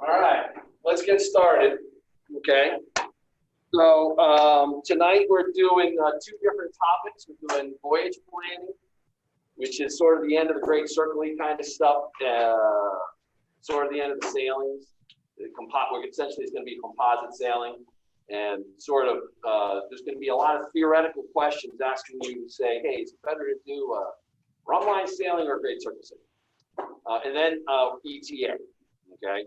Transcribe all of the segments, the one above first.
All right, let's get started. Okay. So tonight we're doing two different topics. We're doing voyage planning, which is sort of the end of the Great Circle-y kind of stuff, sort of the end of the sailings. Essentially, it's going to be composite sailing, and sort of there's going to be a lot of theoretical questions asking you to say, hey, is it better to do rumline sailing or Great Circle sailing? And then ETA. Okay.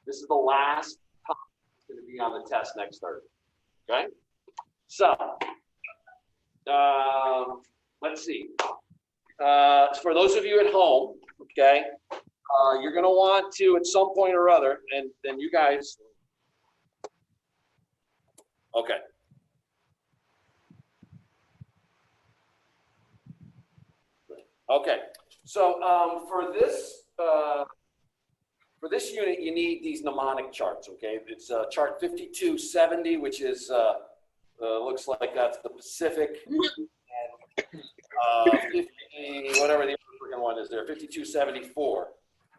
This is the last topic that's going to be on the test next Thursday. Okay. So let's see. For those of you at home, okay, you're going to want to at some point or other, and then you guys. Okay. Okay. So for this unit, you need these mnemonic charts. Okay, it's chart 5270, which is looks like that's the Pacific, and 50, whatever the other one is there, 5274.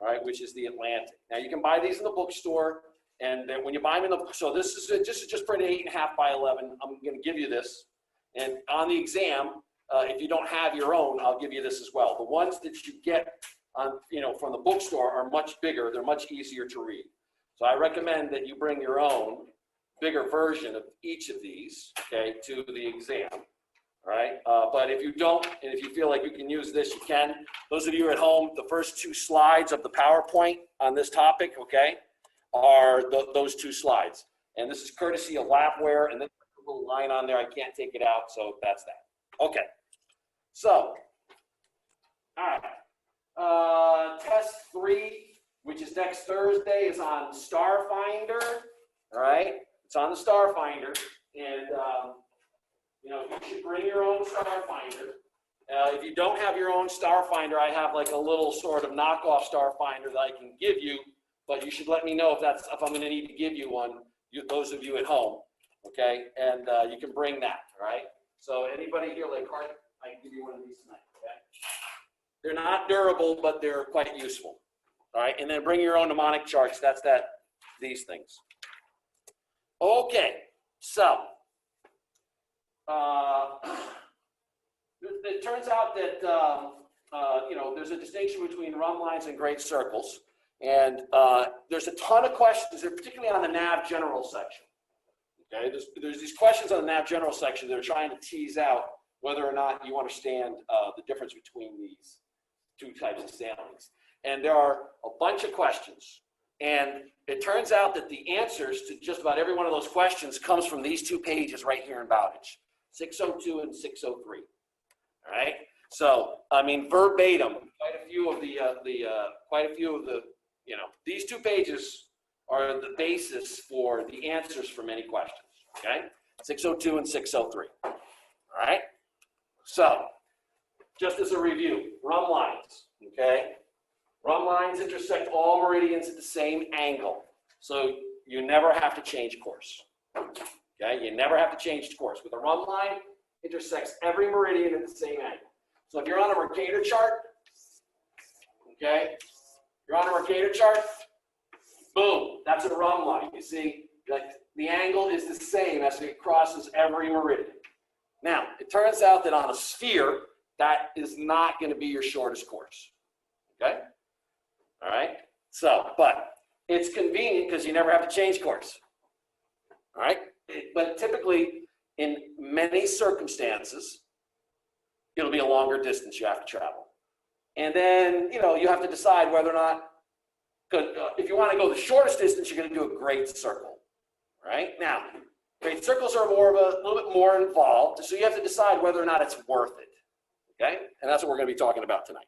All right, which is the Atlantic. Now you can buy these in the bookstore, and then when you buy them in the so this is just for an 8.5 by 11. I'm going to give you this, and on the exam. If you don't have your own, I'll give you this as well. The ones that you get on, from the bookstore are much bigger. They're much easier to read. So I recommend that you bring your own bigger version of each of these, okay, to the exam. All right. But if you don't, and if you feel like you can use this, you can. Those of you at home, the first two slides of the PowerPoint on this topic, okay, are those two slides. And this is courtesy of Lapware, and then a little line on there. I can't take it out, so that's that. Okay, so, all right, test 3, which is next Thursday, is on Starfinder, all right? It's on the Starfinder, and, you should bring your own Starfinder. If you don't have your own Starfinder, I have like a little sort of knockoff Starfinder that I can give you, but you should let me know if I'm gonna need to give you one, those of you at home, okay? And you can bring that, all right? So anybody here like Hart, I can give you one of these tonight, okay? They're not durable, but they're quite useful. All right, and then bring your own mnemonic charts. That's these things. Okay, so it turns out that there's a distinction between run lines and great circles, and there's a ton of questions, particularly on the nav general section. Okay, there's these questions on the nav general section that are trying to tease out whether or not you understand the difference between these two types of sailings. And there are a bunch of questions. And it turns out that the answers to just about every one of those questions comes from these two pages right here in Bowditch, 602 and 603. All right. So, I mean, verbatim, quite a few of the, these two pages are the basis for the answers for many questions, okay? 602 and 603, all right? So, just as a review, run lines, okay? Run lines intersect all meridians at the same angle, so you never have to change course, okay? You never have to change course. With a run line, intersects every meridian at the same angle. So if you're on a Mercator chart, okay? You're on a Mercator chart, boom, that's a run line. You see, like the angle is the same as it crosses every meridian. Now, it turns out that on a sphere, that is not going to be your shortest course. Okay? All right? So, but it's convenient because you never have to change course. All right? But typically, in many circumstances, it'll be a longer distance you have to travel. And then, you have to decide whether or not, if you want to go the shortest distance, you're going to do a great circle, right? Now, great circles are a little bit more involved, so you have to decide whether or not it's worth it, okay? And that's what we're going to be talking about tonight.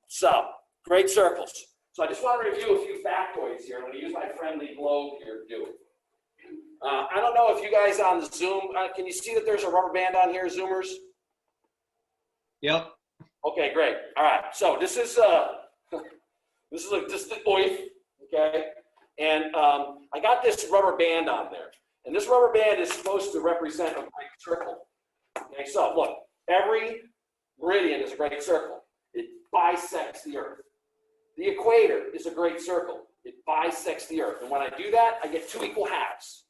So, great circles. So I just want to review a few factoids here. I'm going to use my friendly globe here to do it. I don't know if you guys on the Zoom, can you see that there's a rubber band on here, Zoomers? Yep. Okay, great. All right, so this is just the OIF, okay? And I got this rubber band on there. And this rubber band is supposed to represent a great circle. Okay, so look, every meridian is a great circle. It bisects the Earth. The equator is a great circle. It bisects the Earth. And when I do that, I get 2 equal halves.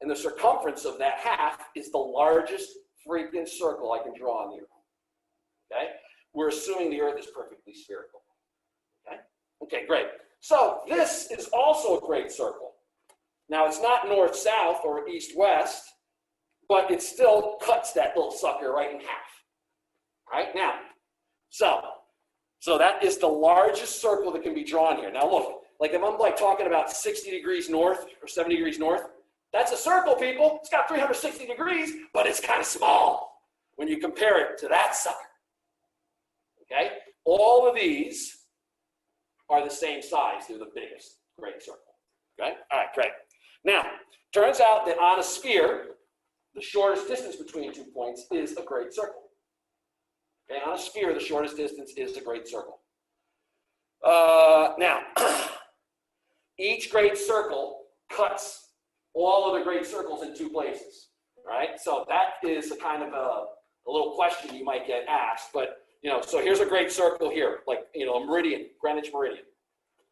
And the circumference of that half is the largest freaking circle I can draw on the Earth. Okay? We're assuming the Earth is perfectly spherical. Okay? Okay, great. So this is also a great circle. Now, it's not north-south or east-west, but it still cuts that little sucker right in half. All right? Now, so that is the largest circle that can be drawn here. Now, look, like if I'm like talking about 60 degrees north or 70 degrees north, that's a circle, people. It's got 360 degrees, but it's kind of small when you compare it to that sucker. Okay? All of these are the same size. They're the biggest great circle. Okay? All right, great. Now, turns out that on a sphere, the shortest distance between 2 points is a great circle. Okay? On a sphere, the shortest distance is a great circle. Now, each great circle cuts all of the great circles in 2 places. Right? So that is a kind of a little question you might get asked, but so here's a great circle here, like, a meridian, Greenwich meridian.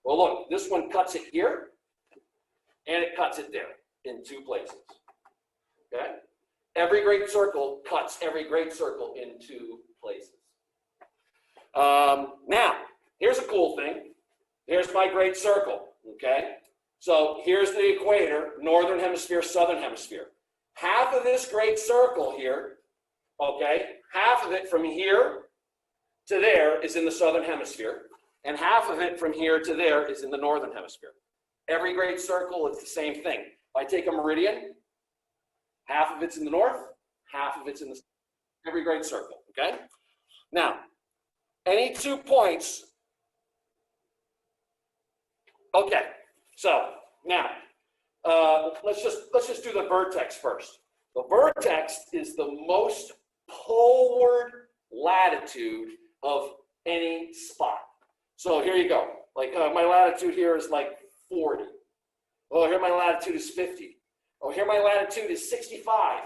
Well, look, this one cuts it here, and it cuts it there in 2 places. Okay? Every great circle cuts every great circle in 2 places. Now, here's a cool thing. Here's my great circle. Okay? So here's the equator, northern hemisphere, southern hemisphere. Half of this great circle here, okay, half of it from here to there is in the southern hemisphere, and half of it from here to there is in the northern hemisphere. Every great circle is the same thing. If I take a meridian, half of it's in the north, half of it's in the every great circle, okay? Now, any 2 points, okay, so now, let's just do the vertex first. The vertex is the most poleward latitude of any spot. So here you go. Like my latitude here is like 40. Oh, here my latitude is 50. Oh, here my latitude is 65.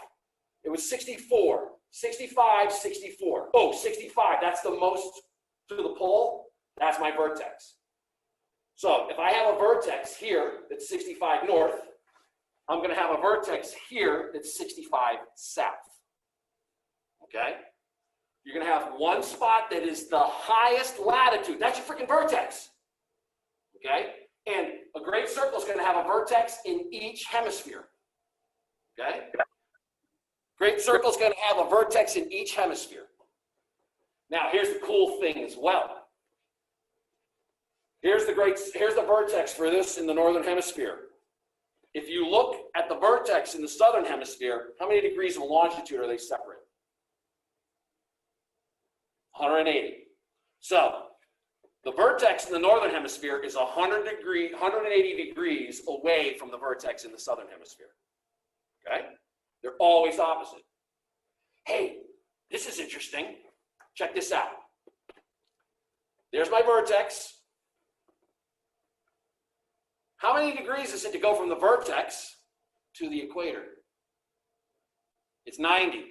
It was 64. 65, 64. Oh, 65. That's the most to the pole. That's my vertex. So if I have a vertex here that's 65 north, I'm going to have a vertex here that's 65 south. Okay? You're going to have one spot that is the highest latitude. That's your freaking vertex. Okay? And a great circle is going to have a vertex in each hemisphere. Okay? Great circle is going to have a vertex in each hemisphere. Now, here's the cool thing as well. Here's the vertex for this in the northern hemisphere. If you look at the vertex in the southern hemisphere, how many degrees of longitude are they separate? 180. So the vertex in the northern hemisphere is 180 degrees away from the vertex in the southern hemisphere. Okay? They're always opposite. Hey, this is interesting. Check this out. There's my vertex. How many degrees is it to go from the vertex to the equator? It's 90.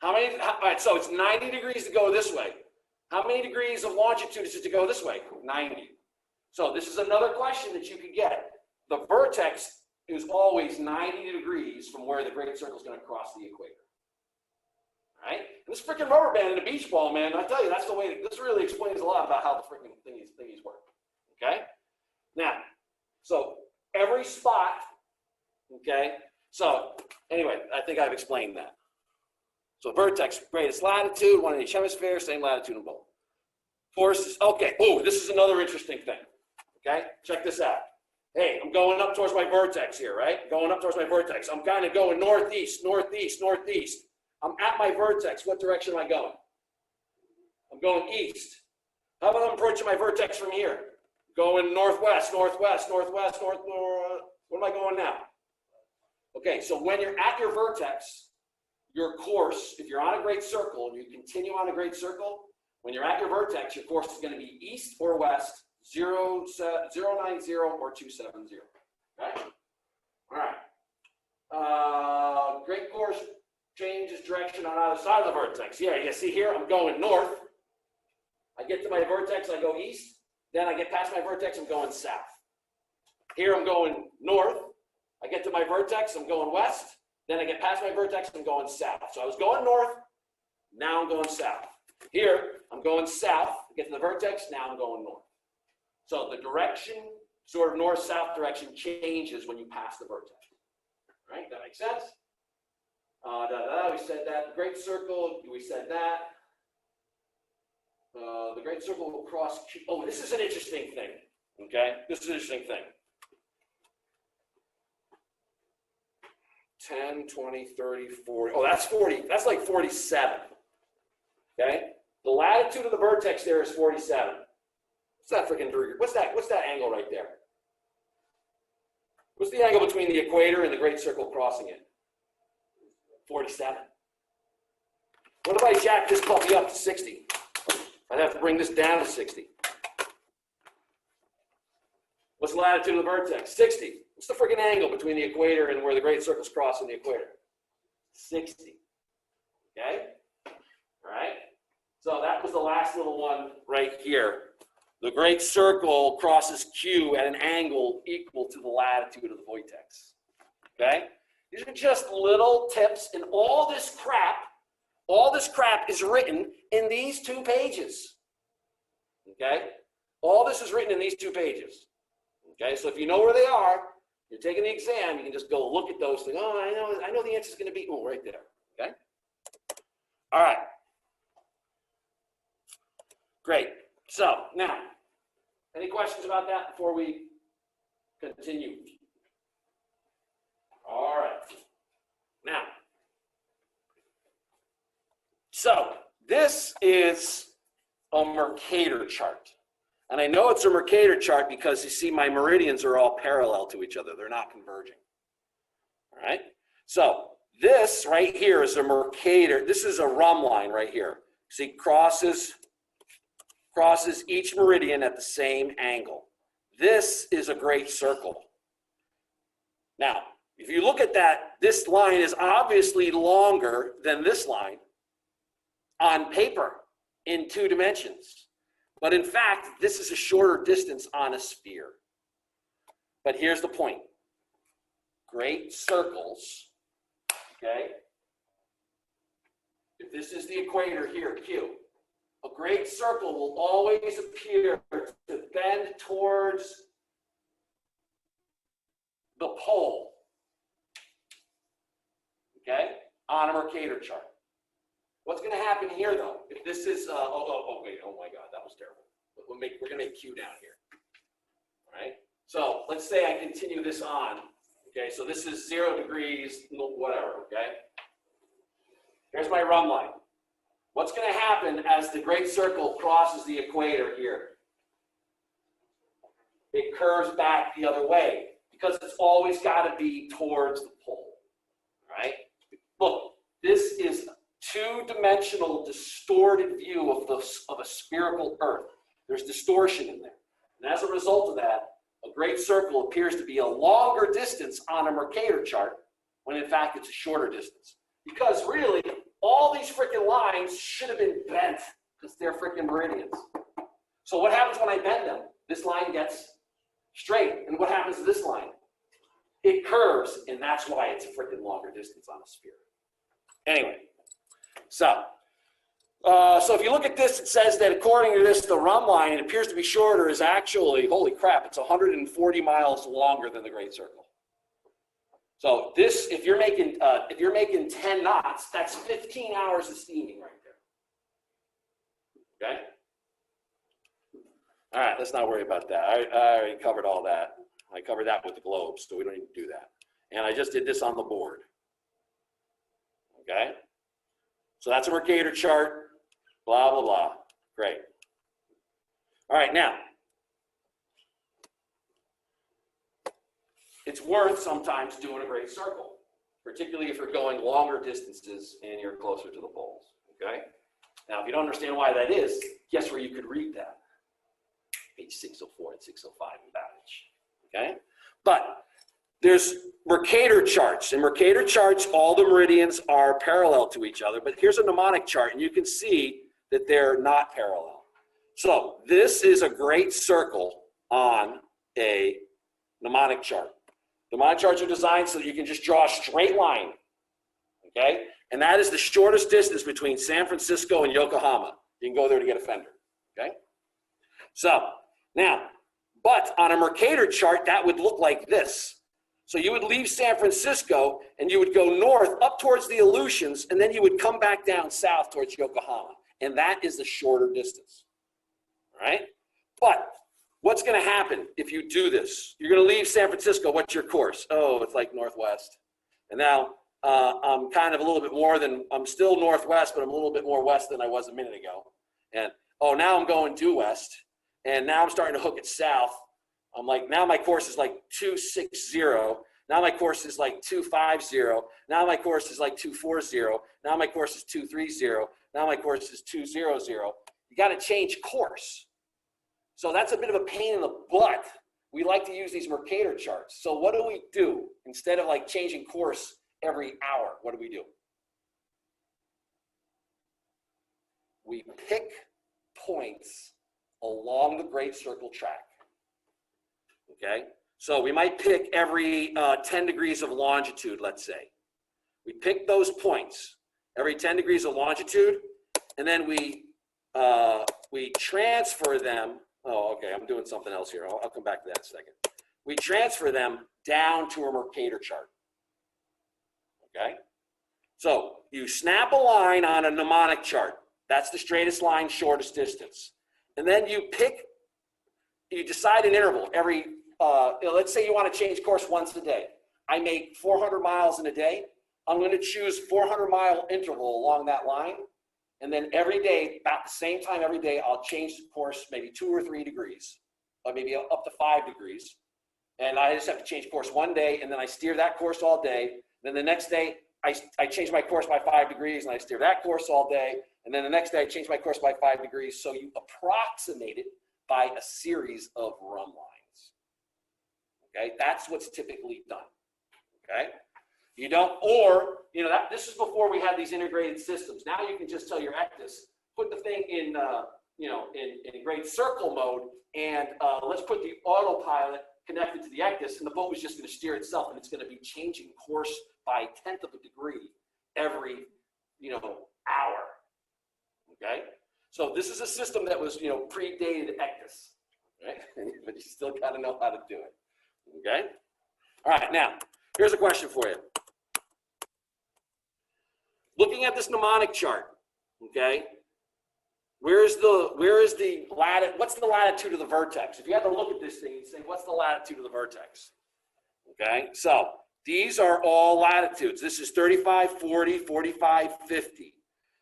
All right, so it's 90 degrees to go this way. How many degrees of longitude is it to go this way? 90. So this is another question that you could get. The vertex is always 90 degrees from where the great circle is going to cross the equator. All right? And this freaking rubber band and a beach ball, man, I tell you, that's the way, this really explains a lot about how the freaking thingies work. Okay? Now, so every spot, okay? So anyway, I think I've explained that. So vertex, greatest latitude, one in each hemisphere, same latitude in both. Forces, okay. Oh, this is another interesting thing. Okay, check this out. Hey, I'm going up towards my vertex here, right? Going up towards my vertex. I'm kind of going northeast, northeast, northeast. I'm at my vertex. What direction am I going? I'm going east. How about I'm approaching my vertex from here? Going northwest, northwest, northwest, north. What am I going now? Okay, so when you're at your vertex, your course, if you're on a great circle and you continue on a great circle, when you're at your vertex, your course is going to be east or west, 090 or 270. Okay? All right. Great course changes direction on either side of the vertex. Yeah, you see here, I'm going north. I get to my vertex, I go east, then I get past my vertex, I'm going south. Here I'm going north, I get to my vertex, I'm going west, then I get past my vertex, I'm going south. So I was going north, now I'm going south. Here, I'm going south, I get to the vertex, now I'm going north. So the direction, sort of north-south direction, changes when you pass the vertex. All right, that makes sense? We said that. The great circle, we said that. The great circle will cross Q. Oh, this is an interesting thing. Okay, this is an interesting thing. 10, 20, 30, 40. Oh, that's 40. That's like 47. Okay, the latitude of the vertex there is 47. What's that freaking degree? What's that angle right there? What's the angle between the equator and the great circle crossing it? 47. What if I jack this puppy up to 60? I'd have to bring this down to 60. What's the latitude of the vertex? 60. What's the freaking angle between the equator and where the great circle's crossing the equator? 60. Okay? All right? So that was the last little one right here. The great circle crosses Q at an angle equal to the latitude of the vortex. Okay? These are just little tips, and all this crap is written in these 2 pages. Okay? All this is written in these 2 pages. Okay? So if you know where they are, you're taking the exam, you can just go look at those things. Oh, I know the answer is going to be, right there. Okay? All right. Great. So now, any questions about that before we continue? All right. Now, so this is a Mercator chart. And I know it's a Mercator chart because you see my meridians are all parallel to each other. They're not converging. All right? So this right here is a Mercator. This is a rhumb line right here. See, crosses each meridian at the same angle. This is a great circle. Now, if you look at that, this line is obviously longer than this line on paper in 2 dimensions. But in fact, this is a shorter distance on a sphere. But here's the point. Great circles, okay? If this is the equator here, Q, a great circle will always appear to bend towards the pole, okay, on a Mercator chart. What's going to happen here, though? If this is, wait, oh my God, that was terrible. We're going to make Q down here, all right? So let's say I continue this on, okay? So this is 0 degrees, whatever, okay? Here's my rhumb line. What's going to happen as the great circle crosses the equator here? It curves back the other way because it's always got to be towards the pole, right? Look, this is a 2-dimensional distorted view of a spherical Earth. There's distortion in there. And as a result of that, a great circle appears to be a longer distance on a Mercator chart when in fact it's a shorter distance. Because really, all these freaking lines should have been bent because they're freaking meridians. So what happens when I bend them? This line gets straight. And what happens to this line? It curves, and that's why it's a freaking longer distance on a sphere. Anyway, so if you look at this, it says that according to this, the rhumb line, it appears to be shorter, is actually, holy crap, it's 140 miles longer than the Great Circle. So this, if you're making 10 knots, that's 15 hours of steaming right there. Okay? All right, let's not worry about that. I already covered all that. I covered that with the globes, so we don't need to do that. And I just did this on the board. Okay? So that's a Mercator chart, blah, blah, blah. Great. All right, now, it's worth sometimes doing a great circle, particularly if you're going longer distances and you're closer to the poles, okay? Now, if you don't understand why that is, guess where you could read that? Page 604 and 605 in Babbage, okay? But there's Mercator charts. In Mercator charts, all the meridians are parallel to each other, but here's a mnemonic chart, and you can see that they're not parallel. So this is a great circle on a mnemonic chart. Mnemonic charts are designed so that you can just draw a straight line, okay? And that is the shortest distance between San Francisco and Yokohama. You can go there to get a fender, okay? So now, but on a Mercator chart, that would look like this. So you would leave San Francisco and you would go north up towards the Aleutians, and then you would come back down south towards Yokohama. And that is the shorter distance, all right? But what's going to happen if you do this? You're going to leave San Francisco. What's your course? Oh, it's like northwest. And now I'm kind of a little bit more than, I'm still northwest, but I'm a little bit more west than I was a minute ago. And oh, now I'm going due west. And now I'm starting to hook it south. I'm like, now my course is like 260. Now my course is like 250. Now my course is like 240. Now my course is 230. Now my course is 200. You got to change course. So that's a bit of a pain in the butt. We like to use these Mercator charts. So what do? Instead of like changing course every hour, what do? We pick points along the Great Circle track, okay? So we might pick every 10 degrees of longitude, let's say. We pick those points, every 10 degrees of longitude, and then we transfer them. Oh, okay, I'm doing something else here. I'll come back to that in a second. We transfer them down to a Mercator chart, okay? So you snap a line on a mnemonic chart. That's the straightest line, shortest distance. And then you decide an interval every, let's say you want to change course once a day. I make 400 miles in a day. I'm going to choose 400-mile interval along that line. And then every day, about the same time every day, I'll change the course maybe 2 or 3 degrees, or maybe up to 5 degrees. And I just have to change course one day, and then I steer that course all day. Then the next day, I change my course by 5 degrees, and I steer that course all day. And then the next day, I change my course by 5 degrees. So you approximate it by a series of run lines. Okay, that's what's typically done. Okay, you don't, or this is before we had these integrated systems. Now you can just tell your Ectus, put the thing in in Great Circle mode, and let's put the autopilot connected to the Ectus, and the boat was just going to steer itself, and it's going to be changing course by 1/10 of a degree every hour. Okay, so this is a system that was predated Ectus, right? But you still got to know how to do it. Okay, all right. Now here's a question for you. Looking at this mnemonic chart, okay, what's the latitude of the vertex? If you had to look at this thing, you'd say, what's the latitude of the vertex? Okay, so these are all latitudes. This is 35, 40, 45, 50.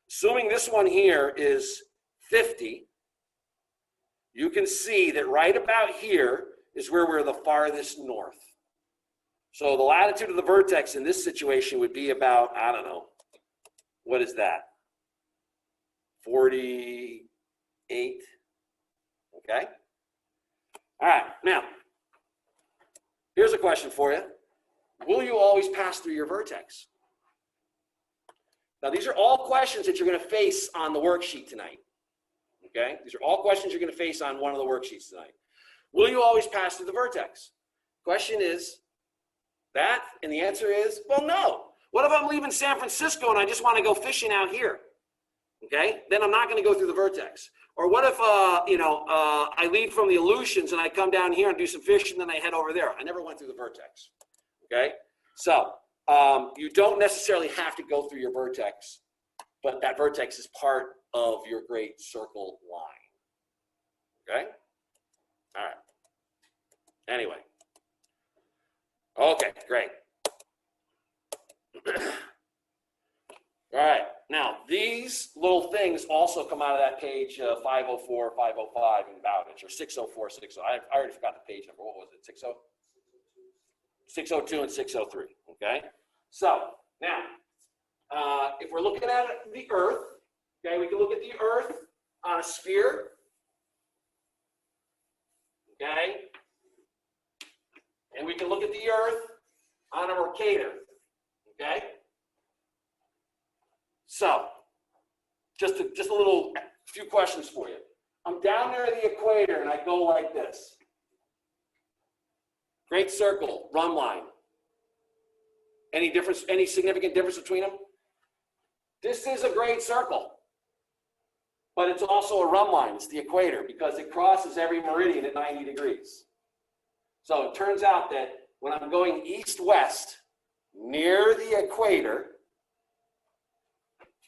Assuming this one here is 50, you can see that right about here is where we're the farthest north. So the latitude of the vertex in this situation would be about, I don't know, what is that? 48, okay? All right, now, here's a question for you. Will you always pass through your vertex? Now, these are all questions that you're going to face on the worksheet tonight, okay? These are all questions you're going to face on one of the worksheets tonight. Will you always pass through the vertex? Question is that, and the answer is, well, no. What if I'm leaving San Francisco and I just want to go fishing out here? Okay, then I'm not going to go through the vertex. Or what if, I leave from the Aleutians and I come down here and do some fishing, and then I head over there? I never went through the vertex. Okay, so you don't necessarily have to go througyour vertex, but that vertex is part of your Great Circle line. Okay, all right. Anyway, okay, great. All right, now these little things also come out of that page 504, 505 in Bowditch, or 604, 60. I already forgot the page number. What was it, 60? 602 and 603, okay? So now, if we're looking at the Earth, okay, we can look at the Earth on a sphere, okay? And we can look at the Earth on a Mercator, okay? So, just a few questions for you. I'm down near the equator and I go like this. Great circle, run line. Any difference, any significant difference between them? This is a great circle, but it's also a run line. It's the equator because it crosses every meridian at 90 degrees. So it turns out that when I'm going east-west near the equator,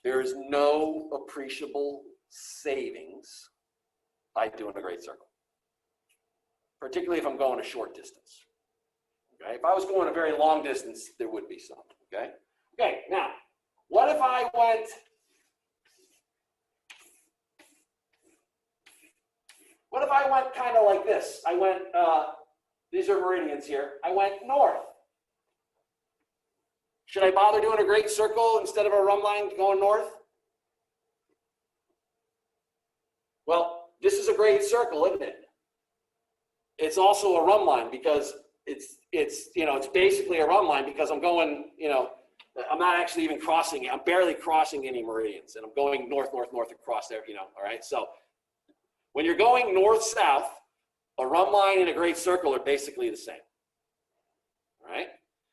there is no appreciable savings by doing a great circle, particularly if I'm going a short distance. Okay, if I was going a very long distance, there would be some. Okay, okay. Now, what if I went? What if I went kind of like this? I went. These are meridians here. I went north. Should I bother doing a great circle instead of a run line going north? Well, this is a great circle, isn't it? It's also a run line because it's basically a run line because I'm going, I'm not actually even crossing it. I'm barely crossing any meridians, and I'm going north, north, north across there, all right? So when you're going north-south, a run line and a great circle are basically the same, all right?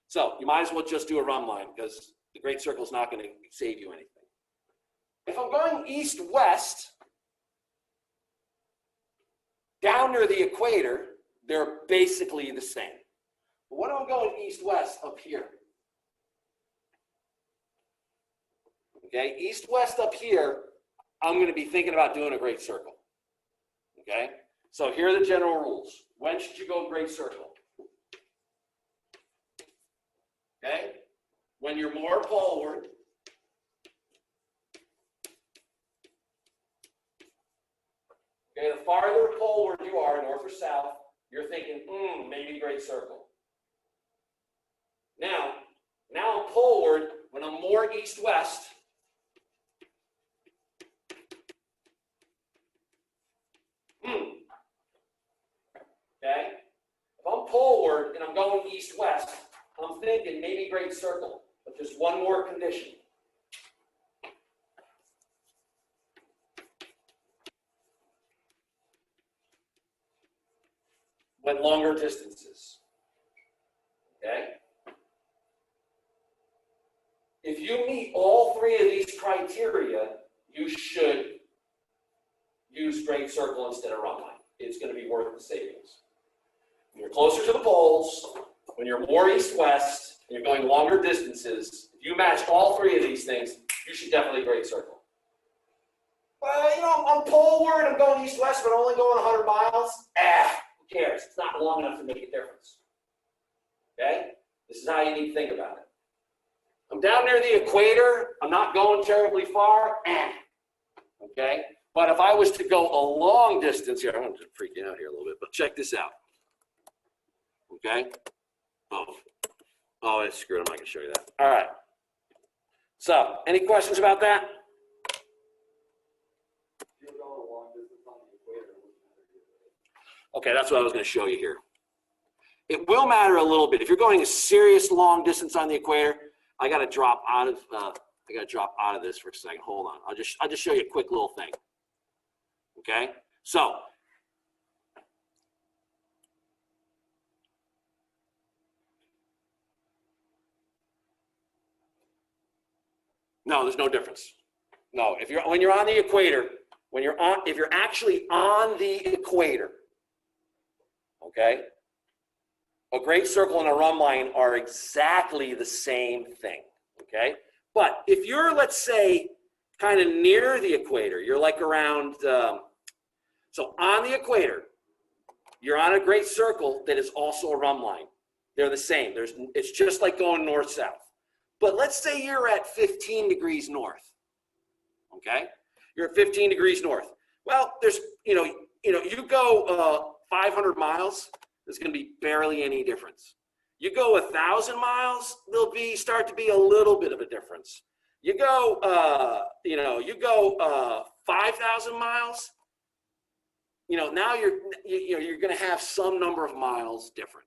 So you might as well just do a run line because the great circle is not going to save you anything. If I'm going east-west, down near the equator, they're basically the same. But what if I'm going east-west up here? Okay, east-west up here, I'm going to be thinking about doing a great circle. Okay, so here are the general rules. When should you go great circle? Okay, when you're more poleward, okay, the farther poleward you are, north or south, you're thinking, maybe great circle. Now I'm poleward, when I'm more east-west, okay? If I'm poleward and I'm going east-west, I'm thinking maybe great circle, but there's one more condition. When longer distances, okay? If you meet all three of these criteria, you should use great circle instead of run line. It's going to be worth the savings. When you're closer to the poles, when you're more east-west, and you're going longer distances, if you match all three of these things, you should definitely great circle. Well, I'm poleward, I'm going east-west, but I'm only going 100 miles. Who cares? It's not long enough to make a difference. Okay? This is how you need to think about it. I'm down near the equator. I'm not going terribly far. Okay? But if I was to go a long distance here, I'm going to freak you out here a little bit, but check this out. Okay? Oh, it's screwed. I'm not going to show you that. All right. So, any questions about that? Okay, that's what I was going to show you here. It will matter a little bit. If you're going a serious long distance on the equator, I got to drop out of this for a second. Hold on. I'll just show you a quick little thing. Okay? So, no, there's no difference. No, when you're on the equator, if you're actually on the equator, okay, a great circle and a run line are exactly the same thing, okay? But if you're, let's say, kind of near the equator, you're like around, so on the equator, you're on a great circle that is also a run line. They're the same. It's just like going north-south. But let's say you're at 15 degrees north, okay? You're at 15 degrees north. Well, there's, you go 500 miles, there's going to be barely any difference. You go 1,000 miles, there'll start to be a little bit of a difference. You go, 5,000 miles, now you're going to have some number of miles different.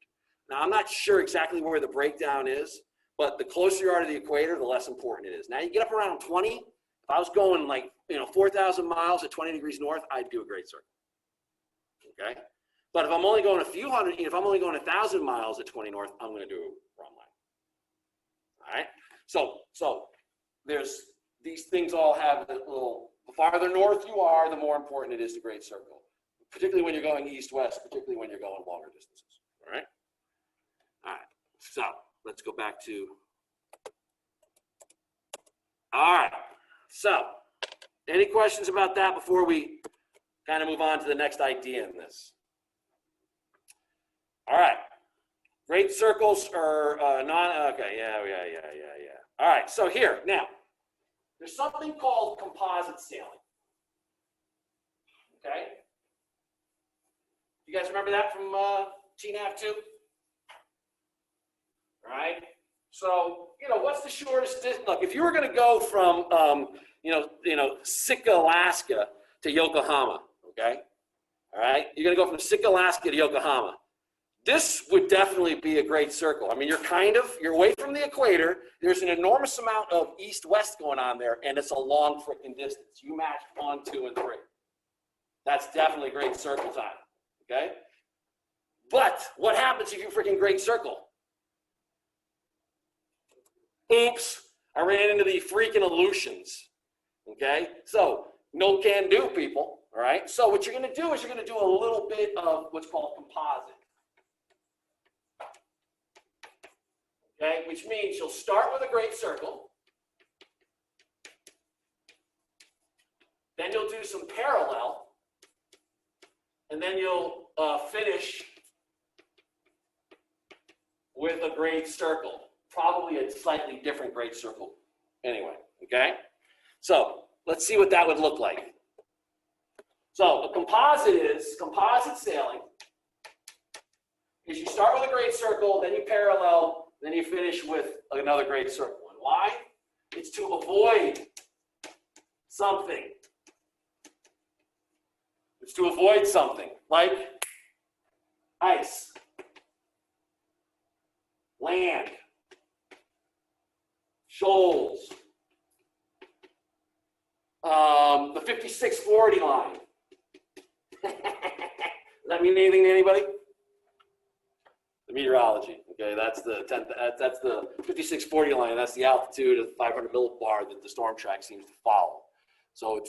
Now, I'm not sure exactly where the breakdown is, but the closer you are to the equator, the less important it is. Now, you get up around 20. If I was going like 4,000 miles at 20 degrees north, I'd do a great circle. Okay? But if I'm only going a few hundred, if I'm only going 1,000 miles at 20 north, I'm going to do a run line. All right? So there's these things all have the little, the farther north you are, the more important it is to great circle, particularly when you're going east-west, particularly when you're going longer distances. All right? All right. So let's go back to, all right. So any questions about that before we kind of move on to the next idea in this? All right. Great circles are okay, yeah. All right, so here, now, there's something called composite sailing. Okay? You guys remember that from TNAV 2? All right? So, what's the shortest distance? Look, if you were going to go from, Sitka, Alaska to Yokohama, okay? All right? You're going to go from Sitka, Alaska to Yokohama. This would definitely be a great circle. I mean, you're away from the equator. There's an enormous amount of east-west going on there, and it's a long freaking distance. You match 1, 2, and 3. That's definitely great circle time, okay? But what happens if you freaking great circle? Oops, I ran into the freaking Aleutians, okay? So, no can do, people, all right? So what you're going to do is you're going to do a little bit of what's called composite. Okay, which means you'll start with a great circle, then you'll do some parallel, and then you'll finish with a great circle, probably a slightly different great circle anyway, okay? So let's see what that would look like. So the composite sailing is you start with a great circle, then you parallel, then you finish with another great circle. And why? It's to avoid something. It's to avoid something like ice, land, shoals, the 5640 line. Does that mean anything to anybody? The meteorology, okay, that's the 5640 line. That's the altitude of 500 millibar that the storm track seems to follow. So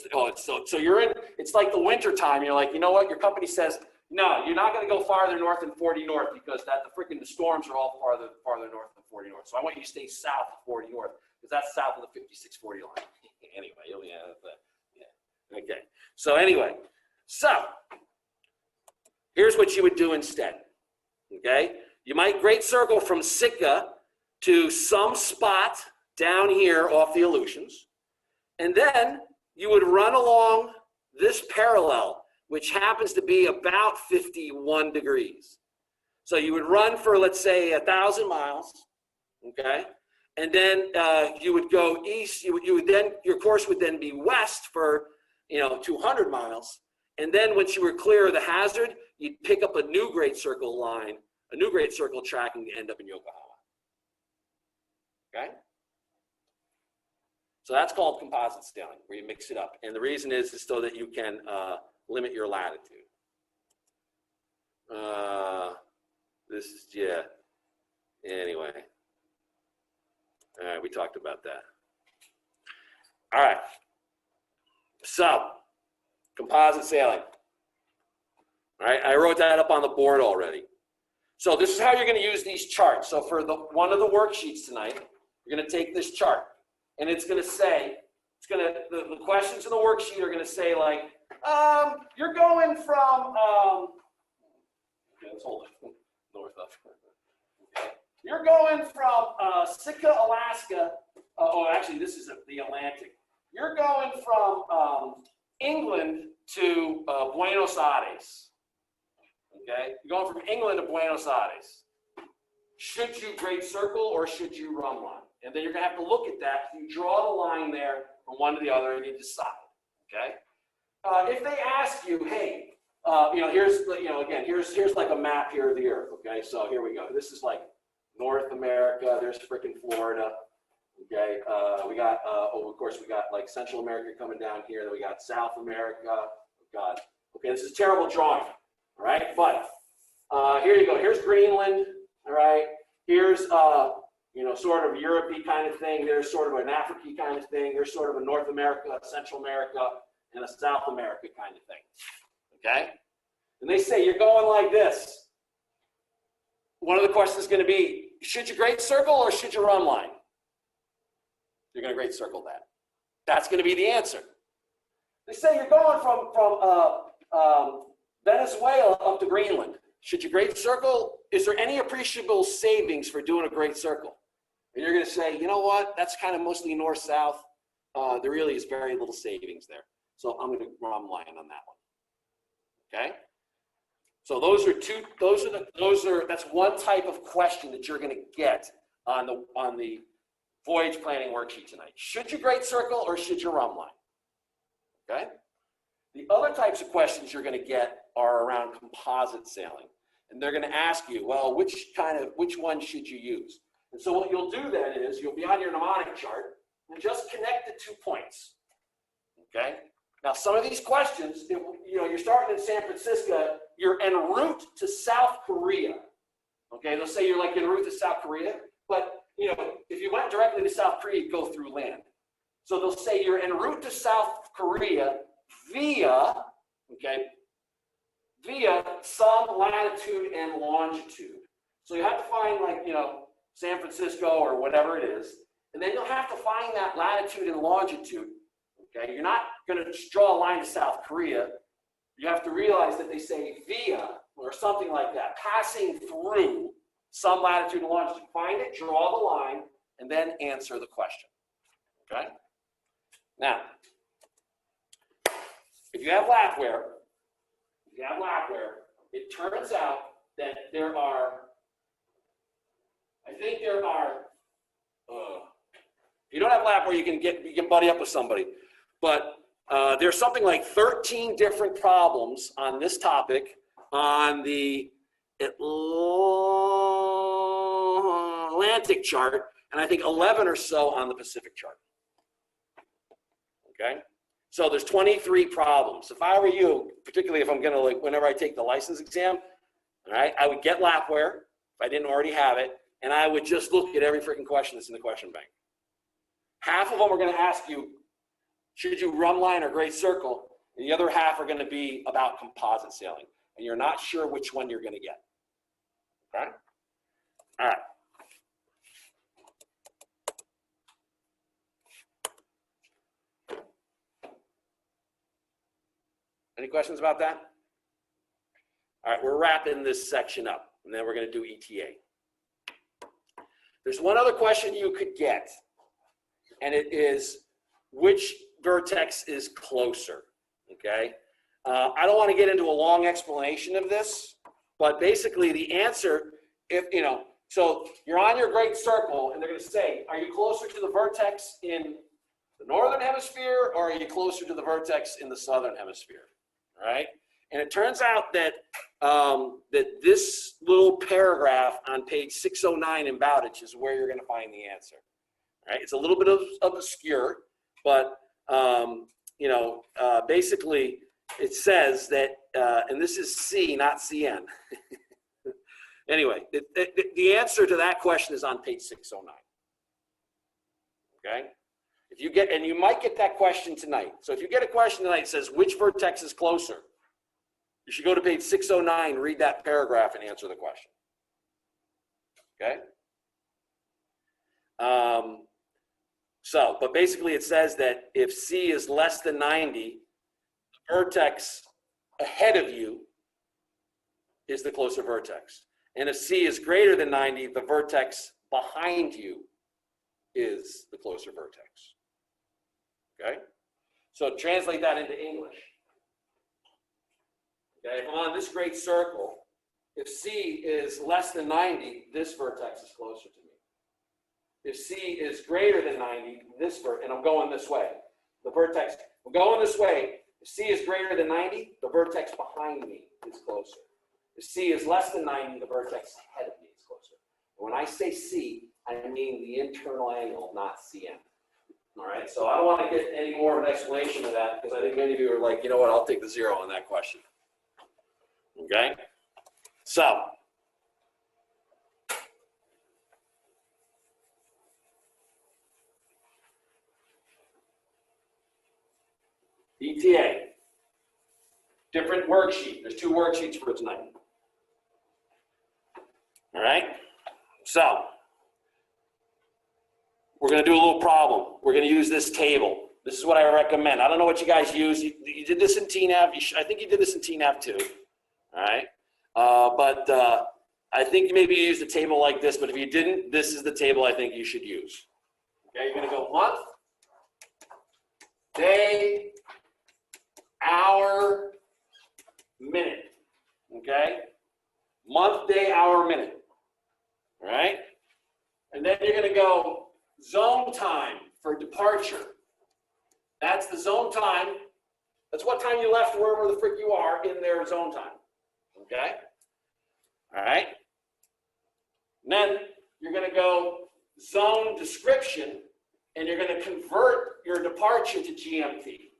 so you're in. It's like the winter time. You're like, you know what? Your company says, no, you're not going to go farther north than 40 north because the storms are all farther north than 40 north. So I want you to stay south of 40 north because that's south of the 5640 line. Anyway, yeah. Okay. So anyway, here's what you would do instead. Okay. You might great circle from Sitka to some spot down here off the Aleutians, and then you would run along this parallel, which happens to be about 51 degrees. So you would run for, let's say, 1,000 miles, okay? And then you would go east. Your course would then be west for 200 miles. And then once you were clear of the hazard, you'd pick up a new great circle line, a new great circle track, and end up in Yokohama. Okay? So that's called composite sailing, where you mix it up. And the reason is so that you can limit your latitude. Anyway. All right, we talked about that. All right. So, composite sailing. All right, I wrote that up on the board already. So this is how you're going to use these charts. So for one of the worksheets tonight, you're going to take this chart, and it's going to say, the questions in the worksheet are going to say like, you're going from, okay, let's hold it, north up. Okay. You're going from Sitka, Alaska, actually this is the Atlantic. You're going from England to Buenos Aires. Okay, you're going from England to Buenos Aires. Should you great circle or should you run line? And then you're going to have to look at that. You draw the line there from one to the other, and you decide. Okay. If they ask you, hey, here's like a map here of the Earth. Okay, so here we go. This is like North America. There's freaking Florida. Okay, we got, oh, of course, we got like Central America coming down here, then we got South America. Oh, God. Okay, this is a terrible drawing, all right? But here you go. Here's Greenland, all right? Here's, you know, sort of Europe-y kind of thing. There's sort of an Africa kind of thing. There's sort of a North America, Central America, and a South America kind of thing, okay? And they say you're going like this. One of the questions is going to be, should you great circle or should you run line? You're going to great circle that. That's going to be the answer. They say you're going from Venezuela up to Greenland. Should you great circle? Is there any appreciable savings for doing a great circle? And you're going to say, you know what? That's kind of mostly north-south. There really is very little savings there. So I'm going to run line on that one. Okay? So that's one type of question that you're going to get on the voyage planning worksheet tonight. Should you great circle or should you run line? Okay? The other types of questions you're going to get are around composite sailing. And they're going to ask you, well, which one should you use? And so what you'll do then is you'll be on your mnemonic chart and just connect the 2 points. Okay? Now, some of these questions, you're starting in San Francisco, you're en route to South Korea. Okay, they'll say you're like en route to South Korea, but if you went directly to South Korea, you'd go through land. So they'll say you're en route to South Korea via some latitude and longitude. So you have to find San Francisco or whatever it is, and then you'll have to find that latitude and longitude. Okay, you're not going to just draw a line to South Korea. You have to realize that they say via or something like that, passing through some latitude and longitude. Find it, draw the line, and then answer the question. Okay? Now, if you have lapware, it turns out that there are, if you don't have lapware, you can buddy up with somebody. But there's something like 13 different problems on this topic on the Atlantic chart, and I think 11 or so on the Pacific chart. Okay? So there's 23 problems. If I were you, particularly if I'm going to, whenever I take the license exam, all right, I would get lapware if I didn't already have it, and I would just look at every freaking question that's in the question bank. Half of them are going to ask you, should you run line or great circle? And the other half are going to be about composite sailing. And you're not sure which one you're going to get. Okay? All right. Any questions about that? All right, we're wrapping this section up, and then we're going to do ETA. There's one other question you could get, and it is, which vertex is closer? Okay? I don't want to get into a long explanation of this, but basically the answer, so you're on your great circle, and they're going to say, are you closer to the vertex in the northern hemisphere, or are you closer to the vertex in the southern hemisphere? All right? And it turns out that that this little paragraph on page 609 in Bowditch is where you're going to find the answer. All right? It's a little bit of obscure, but basically it says that, and this is C, not CN. Anyway, the answer to that question is on page 609. Okay? If you get, and you might get that question tonight. So if you get a question tonight that says, which vertex is closer? You should go to page 609, read that paragraph, and answer the question. Okay? But basically it says that if C is less than 90, the vertex ahead of you is the closer vertex. And if C is greater than 90, the vertex behind you is the closer vertex. Okay? So translate that into English. Okay, if I'm on this great circle, if C is less than 90, this vertex is closer to me. If C is greater than 90, and I'm going this way, the vertex, I'm going this way. If C is greater than 90, the vertex behind me is closer. If C is less than 90, the vertex ahead of me is closer. And when I say C, I mean the internal angle, not CM. All right, so I don't want to get any more of an explanation of that because I think many of you are like, you know what, I'll take the 0 on that question. Okay, so ETA, different worksheet. There's 2 worksheets for tonight. All right, so we're going to do a little problem. We're going to use this table. This is what I recommend. I don't know what you guys use. You did this in TNAV. I think you did this in TNAV too. All right, but I think maybe you used a table like this, but if you didn't, this is the table I think you should use. Okay, you're going to go month, day, hour, minute. Okay, month, day, hour, minute. All right, and then you're going to go zone time for departure. That's the zone time. That's what time you left wherever the frick you are in their zone time. Okay? All right? And then you're going to go zone description, and you're going to convert your departure to GMT.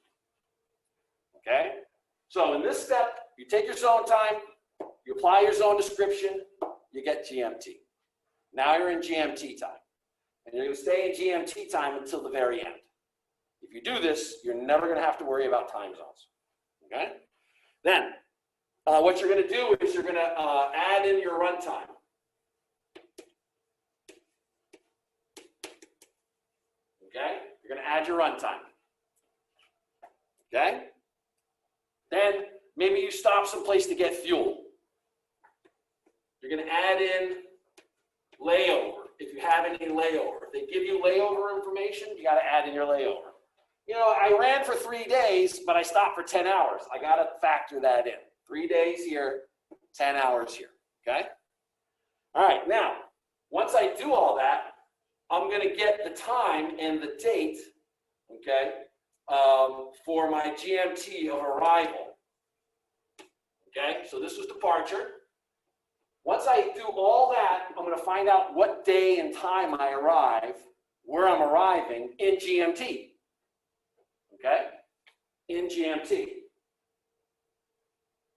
Okay? So in this step, you take your zone time, you apply your zone description, you get GMT. Now you're in GMT time. And you're going to stay in GMT time until the very end. If you do this, you're never going to have to worry about time zones. Okay? Then, what you're going to do is you're going to add in your runtime. Okay? You're going to add your runtime. Okay? Then, maybe you stop someplace to get fuel. You're going to add in layover. If you have any layover. If they give you layover information, you got to add in your layover. You know, I ran for 3 days, but I stopped for 10 hours. I got to factor that in. 3 days here, 10 hours here, okay? All right, now, once I do all that, I'm going to get the time and the date, okay, for my GMT of arrival. Okay, so this was departure. Once I do all that, I'm going to find out what day and time I arrive, where I'm arriving in GMT. Okay? In GMT.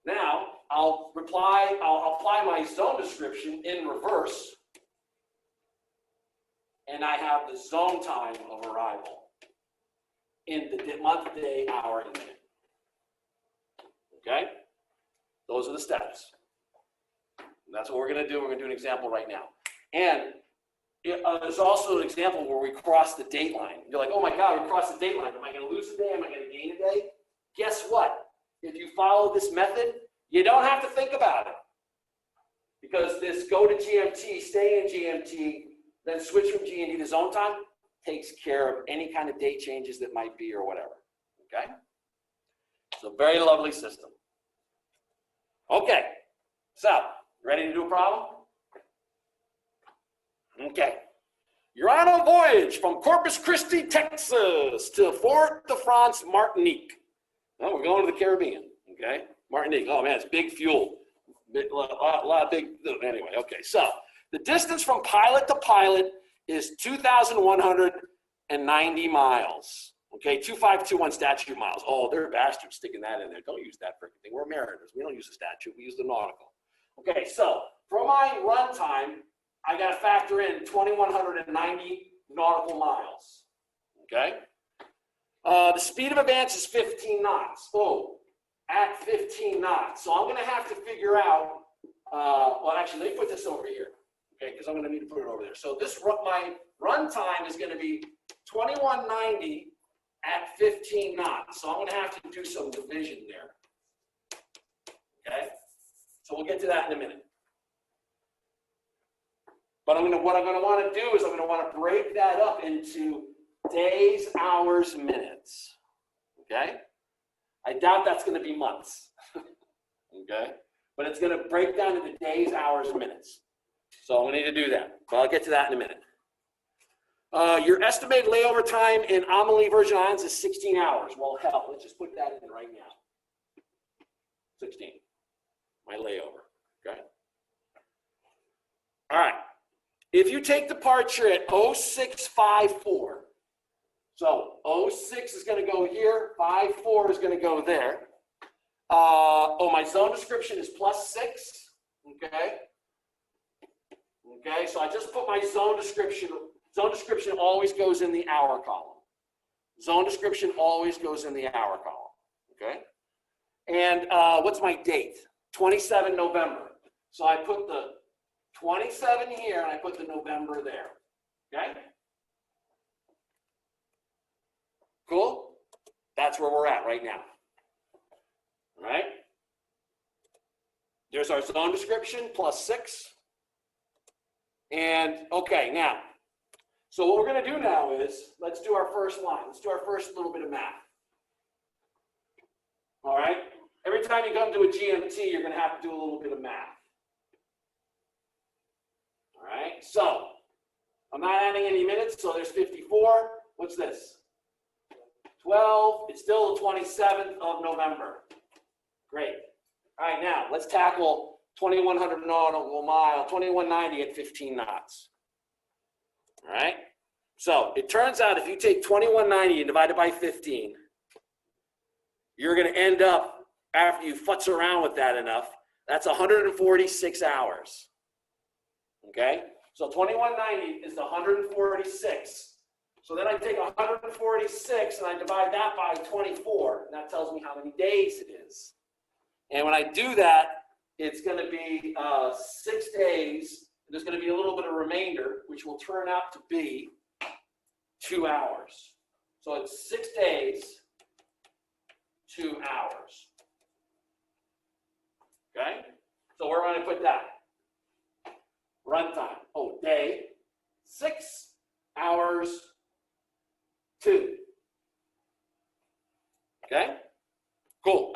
Now, I'll apply my zone description in reverse, and I have the zone time of arrival in the month, day, hour, and minute. Okay? Those are the steps. And that's what we're going to do. We're going to do an example right now. And there's also an example where we cross the date line. You're like, oh my God, we crossed the date line. Am I going to lose a day? Am I going to gain a day? Guess what? If you follow this method, you don't have to think about it. Because this go to GMT, stay in GMT, then switch from GMT to zone time takes care of any kind of date changes that might be or whatever. Okay? So very lovely system. Okay. So, ready to do a problem? Okay. You're on a voyage from Corpus Christi, Texas to Fort de France, Martinique. Oh, we're going to the Caribbean, okay? Martinique. Oh, man, it's big fuel. A lot of big, anyway, okay. So, the distance from pilot to pilot is 2,190 miles. Okay, 2521 statute miles. Oh, they're bastards sticking that in there. Don't use that freaking thing. We're mariners. We don't use the statute. We use the nautical. Okay, so for my run time, I got to factor in 2,190 nautical miles. Okay? The speed of advance is 15 knots. Oh, at 15 knots. So I'm going to have to figure out, well, actually, let me put this over here. Okay, because I'm going to need to put it over there. So this, my run time is going to be 2,190 at 15 knots. So I'm going to have to do some division there. Okay? So we'll get to that in a minute. But what I'm going to want to do is I'm going to want to break that up into days, hours, minutes. Okay? I doubt that's going to be months. Okay? But it's going to break down into days, hours, minutes. So we need to do that. But I'll get to that in a minute. Your estimated layover time in Amelie Virgin Islands is 16 hours. Well, hell, let's just put that in right now. 16. My layover. Okay? All right. if you take departure at 0654, so 06 is going to go here, 54 is going to go there. My zone description is +6, okay? Okay, so I just put my zone description. Zone description always goes in the hour column. Zone description always goes in the hour column, okay? And what's my date? 27 November. So I put the 27 here, and I put the November there, okay? Cool? That's where we're at right now, all right? There's our zone description, +6. And, okay, now, so what we're going to do now is, let's do our first line. Let's do our first little bit of math. All right? Every time you come to a GMT, you're going to have to do a little bit of math. All right? So, I'm not adding any minutes, so there's 54. What's this? 12. It's still the 27th of November. Great. All right, now, let's tackle 2,100 nautical mile, 2190 at 15 knots. All right? So it turns out if you take 2190 and divide it by 15, you're going to end up, after you futz around with that enough, that's 146 hours. Okay? So 2190 is the 146. So then I take 146 and I divide that by 24, and that tells me how many days it is. And when I do that, it's going to be 6 days. There's going to be a little bit of remainder, which will turn out to be 2 hours. So it's 6 days, 2 hours. Okay? So where am I going to put that? Runtime. Oh, day, 6 hours, 2. Okay? Cool.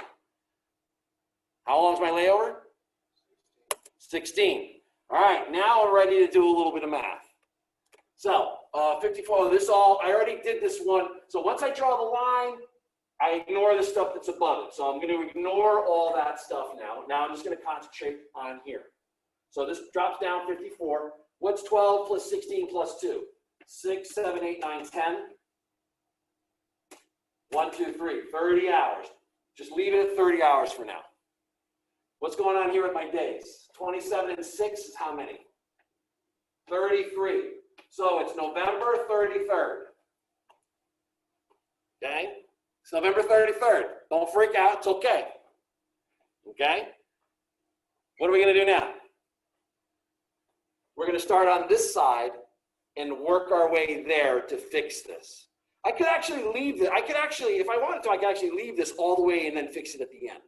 How long is my layover? 16. All right, now we're ready to do a little bit of math. So, 54, I already did this one. So once I draw the line, I ignore the stuff that's above it. So I'm going to ignore all that stuff now. Now I'm just going to concentrate on here. So this drops down 54. What's 12 plus 16 plus 2? 6, 7, 8, 9, 10. 1, 2, 3, 30 hours. Just leave it at 30 hours for now. What's going on here with my days? 27 and 6 is how many? 33. So it's November 33rd. Okay? It's November 33rd. Don't freak out. It's okay. Okay? What are we going to do now? We're going to start on this side and work our way there to fix this. I could actually leave it. If I wanted to, I could actually leave this all the way and then fix it at the end.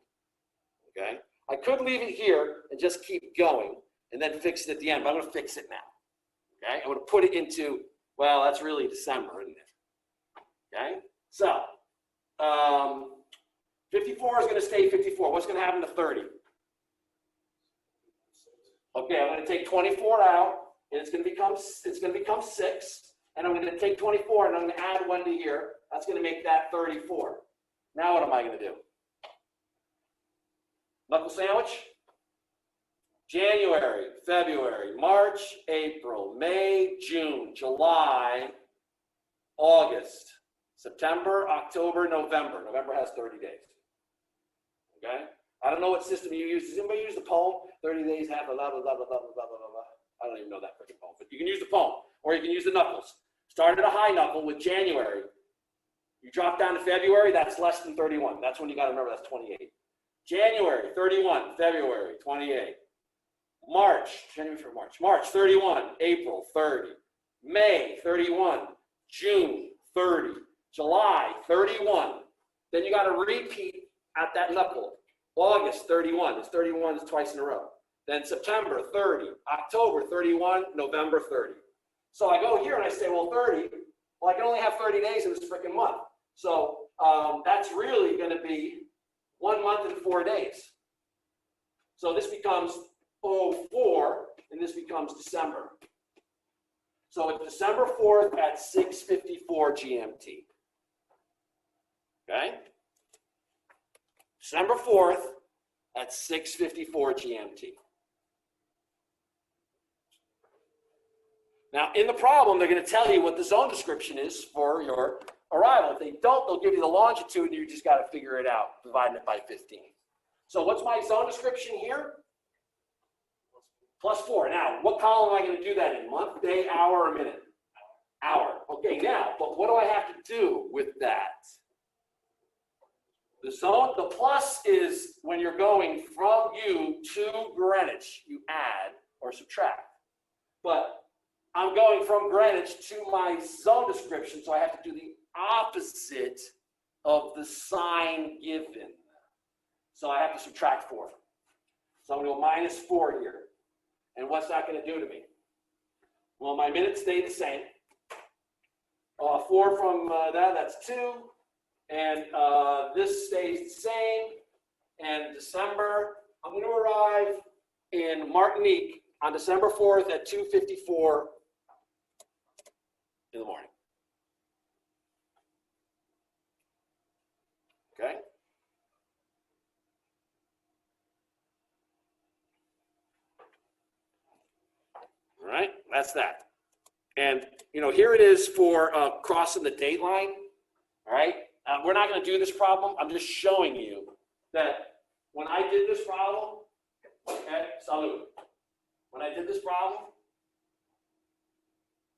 Okay? I could leave it here and just keep going and then fix it at the end, but I'm going to fix it now. Okay? I'm going to put it into, well, that's really December, isn't it? Okay? So, 54 is going to stay 54. What's going to happen to 30? Okay, I'm going to take 24 out, and it's going to become 6. And I'm going to take 24 and I'm going to add 1 to here. That's going to make that 34. Now what am I going to do? Knuckle sandwich? January, February, March, April, May, June, July, August, September, October, November. November has 30 days. Okay? I don't know what system you use. Does anybody use the poem? 30 days, half, blah, blah, blah, blah, blah, blah, blah, blah. I don't even know that freaking poem, but you can use the poem, or you can use the knuckles. Start at a high knuckle with January. You drop down to February, that's less than 31. That's when you got to remember that's 28. January, 31. February, 28. March, January for March. March, 31. April, 30. May, 31. June, 30. July, 31. Then you got to repeat at that knuckle. August, 31. It's 31 twice in a row. Then September, 30. October, 31. November, 30. So I go here and I say, well, 30. Well, I can only have 30 days in this freaking month. So that's really going to be 1 month and 4 days. So this becomes 04, and this becomes December. So it's December 4th at 6:54 GMT. Okay? December 4th at 6:54 GMT. Now, in the problem, they're going to tell you what the zone description is for your arrival. If they don't, they'll give you the longitude, and you just got to figure it out, dividing it by 15. So what's my zone description here? +4. Now, what column am I going to do that in? Month, day, hour, or minute? Hour. Okay, now, but what do I have to do with that? The zone, the plus is when you're going from you to Greenwich, you add or subtract. But I'm going from Greenwich to my zone description, so I have to do the opposite of the sign given. So I have to subtract 4. So I'm going to go -4 here. And what's that going to do to me? Well, my minutes stay the same. 4 from that's 2. And this stays the same. And December, I'm going to arrive in Martinique on December 4th at 2:54 in the morning. Okay? All right, that's that. And, you know, here it is for crossing the date line. All right, we're not going to do this problem. I'm just showing you that when I did this problem, okay, salute. When I did this problem,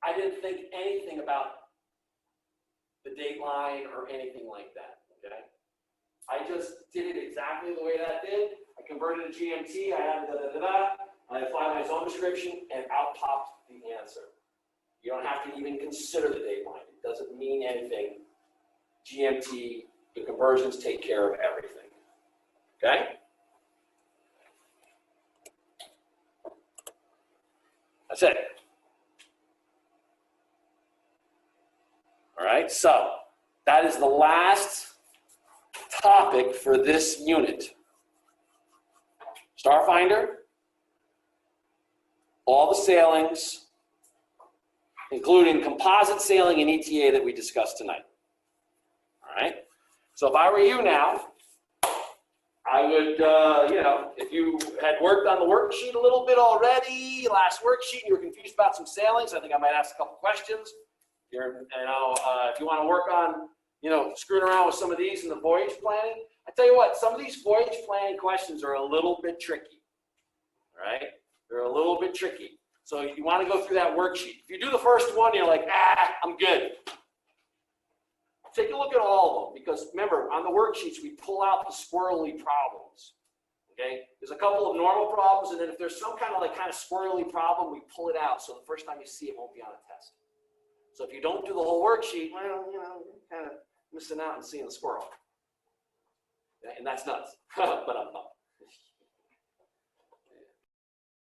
I didn't think anything about the date line or anything like that, okay? I just did it exactly the way that did. I converted to GMT, I had I applied my zone description, and out popped the answer. You don't have to even consider the date line. It doesn't mean anything. GMT, the conversions take care of everything, okay? That's it. All right, so that is the last topic for this unit. Starfinder, all the sailings, including composite sailing and ETA that we discussed tonight. All right, so if I were you now, I would, you know, if you had worked on the worksheet a little bit already, last worksheet, and you were confused about some sailings, I think I might ask a couple questions. If you want to work on, you know, screwing around with some of these in the voyage planning, I tell you what, some of these voyage planning questions are a little bit tricky. All right, they're a little bit tricky. So you want to go through that worksheet. If you do the first one, you're like, I'm good. Take a look at all of them, because remember, on the worksheets, we pull out the squirrely problems, okay? There's a couple of normal problems, and then if there's some kind of squirrely problem, we pull it out, so the first time you see it won't be on a test. So if you don't do the whole worksheet, well, you know, you're kind of missing out and seeing the squirrel. And that's nuts, but I'm not.